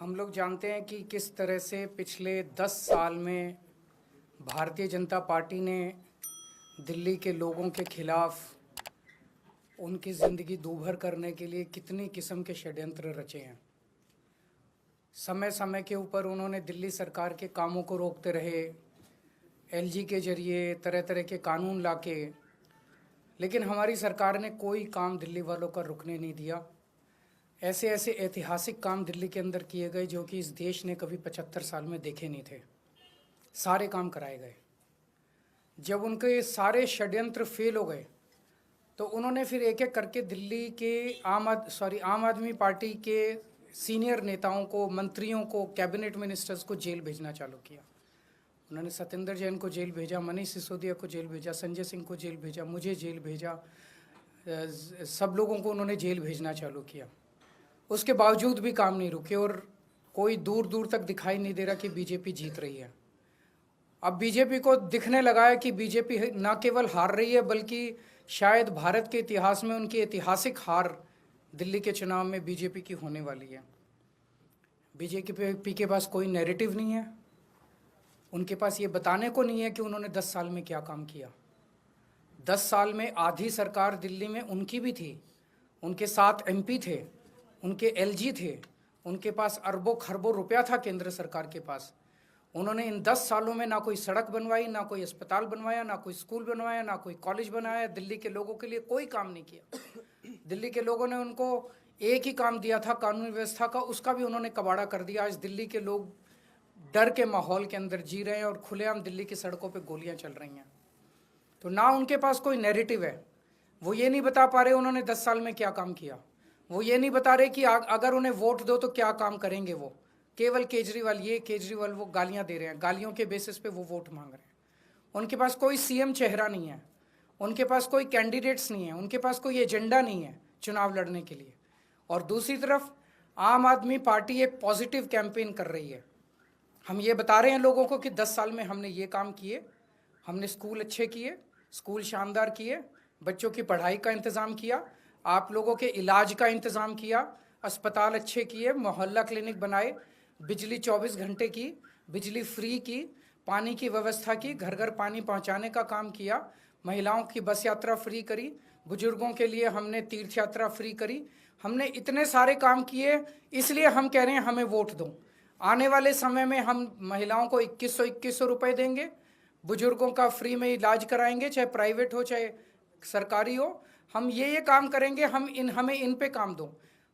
हम लोग जानते हैं कि किस तरह से पिछले 10 साल में भारतीय जनता पार्टी ने दिल्ली के लोगों के खिलाफ उनकी ज़िंदगी दूभर करने के लिए कितनी किस्म के षड्यंत्र रचे हैं। समय समय के ऊपर उन्होंने दिल्ली सरकार के कामों को रोकते रहे, एलजी के जरिए तरह तरह के कानून लाके, लेकिन हमारी सरकार ने कोई काम दिल्ली वालों का रुकने नहीं दिया। ऐसे ऐसे ऐतिहासिक काम दिल्ली के अंदर किए गए जो कि इस देश ने कभी 75 साल में देखे नहीं थे। सारे काम कराए गए। जब उनके सारे षड्यंत्र फेल हो गए तो उन्होंने फिर एक एक करके दिल्ली के आम आदमी पार्टी के सीनियर नेताओं को, मंत्रियों को, कैबिनेट मिनिस्टर्स को जेल भेजना चालू किया। उन्होंने सत्येंद्र जैन को जेल भेजा, मनीष सिसोदिया को जेल भेजा, संजय सिंह को जेल भेजा, मुझे जेल भेजा, सब लोगों को उन्होंने जेल भेजना चालू किया। उसके बावजूद भी काम नहीं रुके और कोई दूर दूर तक दिखाई नहीं दे रहा कि बीजेपी जीत रही है। अब बीजेपी को दिखने लगा है कि बीजेपी न केवल हार रही है बल्कि शायद भारत के इतिहास में उनकी ऐतिहासिक हार दिल्ली के चुनाव में बीजेपी की होने वाली है। बीजेपी के पास कोई नैरेटिव नहीं है। उनके पास ये बताने को नहीं है कि उन्होंने 10 साल में क्या काम किया। 10 साल में आधी सरकार दिल्ली में उनकी भी थी, उनके साथ एमपी थे, उनके एलजी थे, उनके पास अरबों खरबों रुपया था केंद्र सरकार के पास। उन्होंने इन 10 सालों में ना कोई सड़क बनवाई, ना कोई अस्पताल बनवाया, ना कोई स्कूल बनवाया, ना कोई कॉलेज बनाया। दिल्ली के लोगों के लिए कोई काम नहीं किया। दिल्ली के लोगों ने उनको एक ही काम दिया था कानून व्यवस्था का, उसका भी उन्होंने कबाड़ा कर दिया। आज दिल्ली के लोग डर के माहौल के अंदर जी रहे हैं और खुलेआम दिल्ली की सड़कों पे गोलियां चल रही हैं। तो ना उनके पास कोई नैरेटिव है। वो ये नहीं बता पा रहे उन्होंने 10 साल में क्या काम किया। वो ये नहीं बता रहे कि अगर उन्हें वोट दो तो क्या काम करेंगे। वो केवल केजरीवाल ये, केजरीवाल वो गालियां दे रहे हैं, गालियों के बेसिस पे वो वोट मांग रहे हैं। उनके पास कोई सीएम चेहरा नहीं है, उनके पास कोई कैंडिडेट्स नहीं है, उनके पास कोई एजेंडा नहीं है चुनाव लड़ने के लिए। और दूसरी तरफ आम आदमी पार्टी एक पॉजिटिव कैंपेन कर रही है। हम ये बता रहे हैं लोगों को कि 10 साल में हमने ये काम किए, हमने स्कूल अच्छे किए, स्कूल शानदार किए, बच्चों की पढ़ाई का इंतज़ाम किया, आप लोगों के इलाज का इंतज़ाम किया, अस्पताल अच्छे किए, मोहल्ला क्लिनिक बनाए, बिजली 24 घंटे की, बिजली फ्री की, पानी की व्यवस्था की, घर घर पानी पहुंचाने का काम किया, महिलाओं की बस यात्रा फ्री करी, बुजुर्गों के लिए हमने तीर्थ यात्रा फ्री करी। हमने इतने सारे काम किए, इसलिए हम कह रहे हैं हमें वोट दो। आने वाले समय में हम महिलाओं को 2100 रुपये देंगे, बुजुर्गों का फ्री में इलाज कराएंगे, चाहे प्राइवेट हो चाहे सरकारी हो। हम ये काम करेंगे, हमें इन पे काम दो।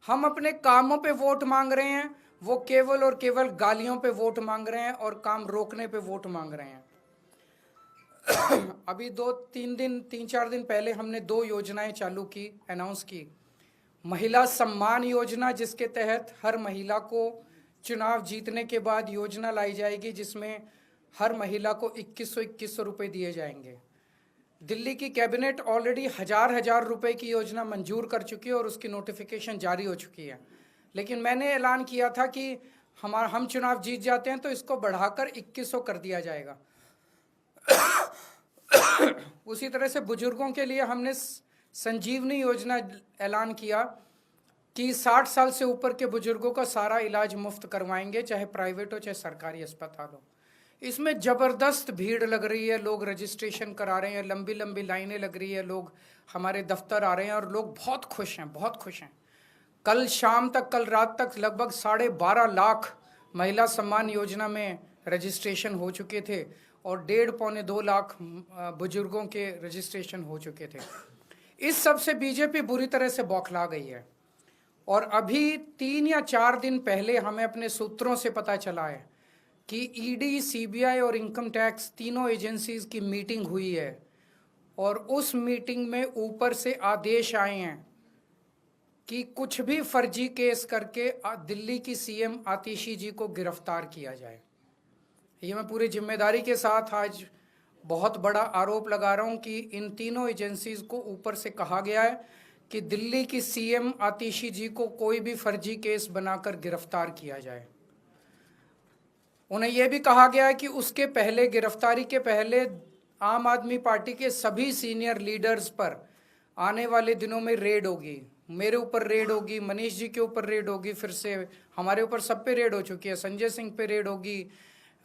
हम अपने कामों पे वोट मांग रहे हैं, वो केवल और केवल गालियों पे वोट मांग रहे हैं और काम रोकने पे वोट मांग रहे हैं। अभी 3-4 दिन पहले हमने 2 योजनाएं चालू की, अनाउंस की। महिला सम्मान योजना, जिसके तहत हर महिला को चुनाव जीतने के बाद योजना लाई जाएगी जिसमें हर महिला को 2100 रुपये दिए जाएंगे। दिल्ली की कैबिनेट ऑलरेडी हजार रुपए की योजना मंजूर कर चुकी है और उसकी नोटिफिकेशन जारी हो चुकी है। लेकिन मैंने ऐलान किया था कि हम चुनाव जीत जाते हैं तो इसको बढ़ाकर 2100 कर दिया जाएगा। उसी तरह से बुजुर्गों के लिए हमने संजीवनी योजना ऐलान किया कि 60 साल से ऊपर के बुजुर्गों का सारा इलाज मुफ्त करवाएंगे, चाहे प्राइवेट हो चाहे सरकारी अस्पताल हो। इसमें ज़बरदस्त भीड़ लग रही है, लोग रजिस्ट्रेशन करा रहे हैं, लंबी लंबी लाइनें लग रही है, लोग हमारे दफ्तर आ रहे हैं और लोग बहुत खुश हैं, बहुत खुश हैं। कल शाम तक, कल रात तक लगभग 12.5 लाख महिला सम्मान योजना में रजिस्ट्रेशन हो चुके थे और 1.5-2 लाख बुजुर्गों के रजिस्ट्रेशन हो चुके थे। इस सब से बीजेपी बुरी तरह से बौखला गई है। और अभी 3 या 4 दिन पहले हमें अपने सूत्रों से पता चला है कि ईडी, सीबीआई और इनकम टैक्स तीनों एजेंसीज की मीटिंग हुई है और उस मीटिंग में ऊपर से आदेश आए हैं कि कुछ भी फर्जी केस करके दिल्ली की सीएम आतिशी जी को गिरफ्तार किया जाए। ये मैं पूरी जिम्मेदारी के साथ आज बहुत बड़ा आरोप लगा रहा हूँ कि इन तीनों एजेंसीज को ऊपर से कहा गया है कि दिल्ली की सीएम आतिशी जी को कोई भी फर्जी केस बनाकर गिरफ्तार किया जाए। उन्हें यह भी कहा गया है कि उसके पहले, गिरफ्तारी के पहले, आम आदमी पार्टी के सभी सीनियर लीडर्स पर आने वाले दिनों में रेड होगी, मेरे ऊपर रेड होगी, मनीष जी के ऊपर रेड होगी, फिर से हमारे ऊपर सब पे रेड हो चुकी है, संजय सिंह पे रेड होगी,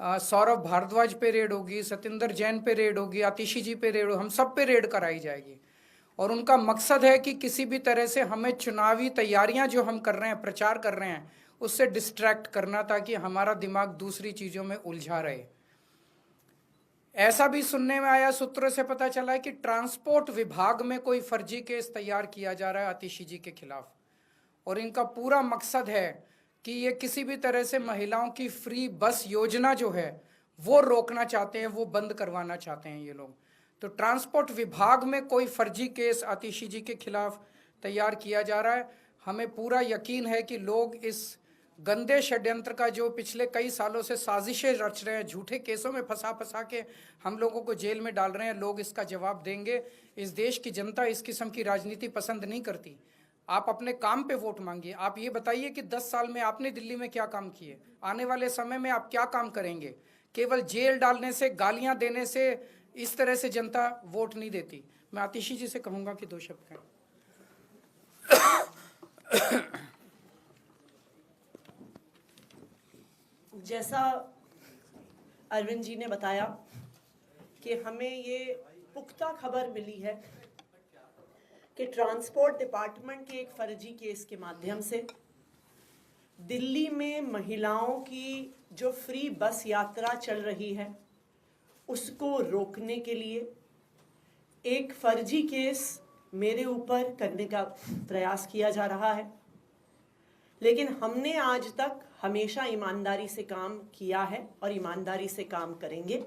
सौरभ भारद्वाज पे रेड होगी, सत्येंद्र जैन पे रेड होगी, आतिशी जी पे रेड होगी, हम सब पे रेड कराई जाएगी। और उनका मकसद है कि किसी भी तरह से हमें चुनावी तैयारियां जो हम कर रहे हैं, प्रचार कर रहे हैं, उससे डिस्ट्रैक्ट करना, ताकि हमारा दिमाग दूसरी चीज़ों में उलझा रहे। ऐसा भी सुनने में आया, सूत्रों से पता चला है कि ट्रांसपोर्ट विभाग में कोई फर्जी केस तैयार किया जा रहा है आतिशी जी के खिलाफ, और इनका पूरा मकसद है कि ये किसी भी तरह से महिलाओं की फ्री बस योजना जो है वो रोकना चाहते हैं, वो बंद करवाना चाहते हैं ये लोग। तो ट्रांसपोर्ट विभाग में कोई फर्जी केस आतिशी जी के खिलाफ तैयार किया जा रहा है। हमें पूरा यकीन है कि लोग इस गंदे षड्यंत्र का, जो पिछले कई सालों से साजिशें रच रहे हैं, झूठे केसों में फंसा के हम लोगों को जेल में डाल रहे हैं, लोग इसका जवाब देंगे। इस देश की जनता इस किस्म की राजनीति पसंद नहीं करती। आप अपने काम पे वोट मांगिए। आप ये बताइए कि 10 साल में आपने दिल्ली में क्या काम किए, आने वाले समय में आप क्या काम करेंगे। केवल जेल डालने से, गालियां देने से इस तरह से जनता वोट नहीं देती। मैं आतिशी जी से कहूंगा कि 2 शब्द कहें। जैसा अरविंद जी ने बताया कि हमें ये पुख्ता खबर मिली है कि ट्रांसपोर्ट डिपार्टमेंट के एक फर्जी केस के माध्यम से दिल्ली में महिलाओं की जो फ्री बस यात्रा चल रही है उसको रोकने के लिए एक फर्जी केस मेरे ऊपर करने का प्रयास किया जा रहा है। लेकिन हमने आज तक हमेशा ईमानदारी से काम किया है और ईमानदारी से काम करेंगे,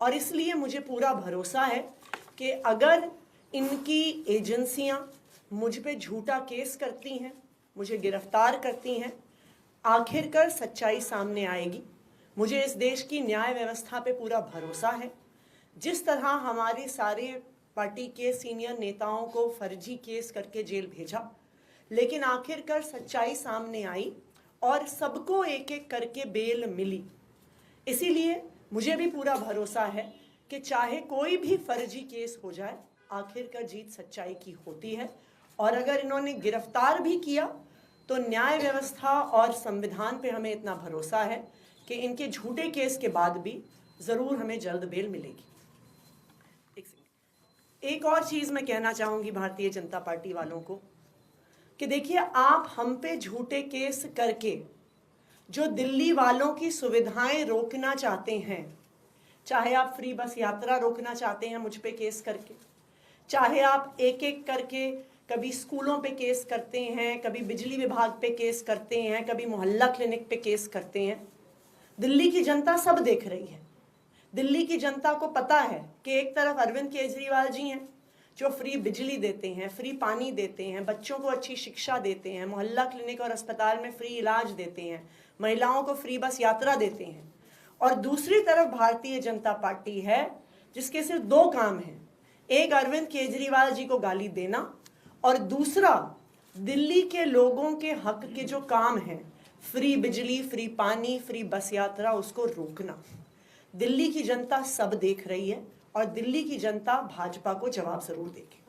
और इसलिए मुझे पूरा भरोसा है कि अगर इनकी एजेंसियां मुझ पे झूठा केस करती हैं, मुझे गिरफ्तार करती हैं, आखिरकार सच्चाई सामने आएगी। मुझे इस देश की न्याय व्यवस्था पे पूरा भरोसा है। जिस तरह हमारे सारे पार्टी के सीनियर नेताओं को फर्जी केस करके जेल भेजा, लेकिन आखिरकार सच्चाई सामने आई और सबको एक एक करके बेल मिली। इसीलिए मुझे भी पूरा भरोसा है कि चाहे कोई भी फर्जी केस हो जाए, आखिरकार जीत सच्चाई की होती है। और अगर इन्होंने गिरफ्तार भी किया तो न्याय व्यवस्था और संविधान पे हमें इतना भरोसा है कि इनके झूठे केस के बाद भी जरूर हमें जल्द बेल मिलेगी। एक और चीज मैं कहना चाहूंगी भारतीय जनता पार्टी वालों को कि देखिए, आप हम पे झूठे केस करके जो दिल्ली वालों की सुविधाएं रोकना चाहते हैं, चाहे आप फ्री बस यात्रा रोकना चाहते हैं मुझ पे केस करके, चाहे आप एक एक करके कभी स्कूलों पे केस करते हैं, कभी बिजली विभाग पे केस करते हैं, कभी मोहल्ला क्लिनिक पे केस करते हैं, दिल्ली की जनता सब देख रही है। दिल्ली की जनता को पता है कि एक तरफ अरविंद केजरीवाल जी हैं जो फ्री बिजली देते हैं, फ्री पानी देते हैं, बच्चों को अच्छी शिक्षा देते हैं, मोहल्ला क्लिनिक और अस्पताल में फ्री इलाज देते हैं, महिलाओं को फ्री बस यात्रा देते हैं, और दूसरी तरफ भारतीय जनता पार्टी है जिसके सिर्फ 2 काम हैं, एक अरविंद केजरीवाल जी को गाली देना और दूसरा दिल्ली के लोगों के हक के जो काम हैं, फ्री बिजली, फ्री पानी, फ्री बस यात्रा, उसको रोकना। दिल्ली की जनता सब देख रही है और दिल्ली की जनता भाजपा को जवाब जरूर देगी।